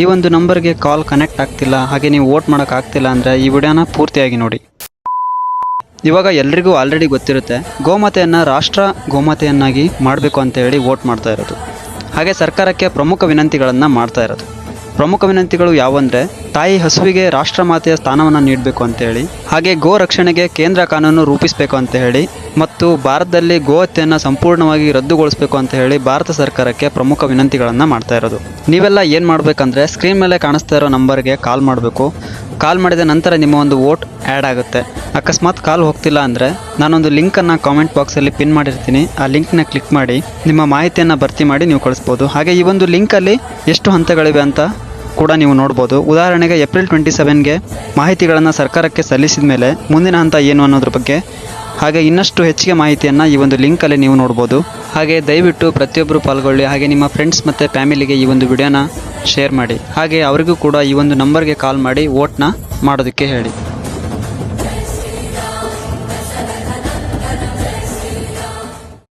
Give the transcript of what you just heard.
ಈ ಒಂದು ನಂಬರ್ಗೆ ಕಾಲ್ ಕನೆಕ್ಟ್ ಆಗ್ತಿಲ್ಲ, ಹಾಗೆ ನೀವು ವೋಟ್ ಮಾಡೋಕ್ಕಾಗ್ತಿಲ್ಲ ಅಂದರೆ ಈ ವಿಡಿಯೋನ ಪೂರ್ತಿಯಾಗಿ ನೋಡಿ. ಇವಾಗ ಎಲ್ರಿಗೂ ಆಲ್ರೆಡಿ ಗೊತ್ತಿರುತ್ತೆ, ಗೋಮಾತೆಯನ್ನು ರಾಷ್ಟ್ರ ಗೋಮಾತೆಯನ್ನಾಗಿ ಮಾಡಬೇಕು ಅಂತ ಹೇಳಿ ವೋಟ್ ಮಾಡ್ತಾ ಇರೋದು. ಹಾಗೆ ಸರ್ಕಾರಕ್ಕೆ ಪ್ರಮುಖ ವಿನಂತಿಗಳನ್ನು ಮಾಡ್ತಾ ಇರೋದು. ಪ್ರಮುಖ ವಿನಂತಿಗಳು ಯಾವಂದರೆ, ತಾಯಿ ಹಸುವಿಗೆ ರಾಷ್ಟ್ರಮಾತೆಯ ಸ್ಥಾನವನ್ನು ನೀಡಬೇಕು ಅಂತೇಳಿ, ಹಾಗೆ ಗೋ ರಕ್ಷಣೆಗೆ ಕೇಂದ್ರ ಕಾನೂನು ರೂಪಿಸಬೇಕು ಅಂತ ಹೇಳಿ, ಮತ್ತು ಭಾರತದಲ್ಲಿ ಗೋಹತ್ಯೆಯನ್ನು ಸಂಪೂರ್ಣವಾಗಿ ರದ್ದುಗೊಳಿಸಬೇಕು ಅಂತ ಹೇಳಿ ಭಾರತ ಸರ್ಕಾರಕ್ಕೆ ಪ್ರಮುಖ ವಿನಂತಿಗಳನ್ನು ಮಾಡ್ತಾ ಇರೋದು. ನೀವೆಲ್ಲ ಏನು ಮಾಡಬೇಕಂದ್ರೆ, ಸ್ಕ್ರೀನ್ ಮೇಲೆ ಕಾಣಿಸ್ತಾ ಇರೋ ನಂಬರ್ಗೆ ಕಾಲ್ ಮಾಡಬೇಕು. ಕಾಲ್ ಮಾಡಿದ ನಂತರ ನಿಮ್ಮ ಒಂದು ವೋಟ್ ಆ್ಯಡ್ ಆಗುತ್ತೆ. ಅಕಸ್ಮಾತ್ ಕಾಲ್ ಹೋಗ್ತಿಲ್ಲ ಅಂದರೆ ನಾನೊಂದು ಲಿಂಕನ್ನು ಕಾಮೆಂಟ್ ಬಾಕ್ಸಲ್ಲಿ ಪಿನ್ ಮಾಡಿರ್ತೀನಿ. ಆ ಲಿಂಕ್ನ ಕ್ಲಿಕ್ ಮಾಡಿ ನಿಮ್ಮ ಮಾಹಿತಿಯನ್ನು ಭರ್ತಿ ಮಾಡಿ ನೀವು ಕಳಿಸ್ಬೋದು. ಹಾಗೆ ಈ ಒಂದು ಲಿಂಕಲ್ಲಿ ಎಷ್ಟು ಹಂತಗಳಿವೆ ಅಂತ ಕೂಡ ನೀವು ನೋಡ್ಬೋದು. ಉದಾಹರಣೆಗೆ ಏಪ್ರಿಲ್ 27ಗೆ ಮಾಹಿತಿಗಳನ್ನು ಸರ್ಕಾರಕ್ಕೆ ಸಲ್ಲಿಸಿದ ಮೇಲೆ ಮುಂದಿನ ಹಂತ ಏನು ಅನ್ನೋದ್ರ ಬಗ್ಗೆ, ಹಾಗೆ ಇನ್ನಷ್ಟು ಹೆಚ್ಚಿಗೆ ಮಾಹಿತಿಯನ್ನು ಈ ಒಂದು ಲಿಂಕಲ್ಲಿ ನೀವು ನೋಡ್ಬೋದು. ಹಾಗೆ ದಯವಿಟ್ಟು ಪ್ರತಿಯೊಬ್ಬರು ಪಾಲ್ಗೊಳ್ಳಿ. ಹಾಗೆ ನಿಮ್ಮ ಫ್ರೆಂಡ್ಸ್ ಮತ್ತು ಫ್ಯಾಮಿಲಿಗೆ ಈ ಒಂದು ವಿಡಿಯೋನ ಶೇರ್ ಮಾಡಿ. ಹಾಗೆ ಅವರಿಗೂ ಕೂಡ ಈ ಒಂದು ನಂಬರ್ಗೆ ಕಾಲ್ ಮಾಡಿ ವೋಟ್ನ ಮಾಡೋದಕ್ಕೆ ಹೇಳಿ.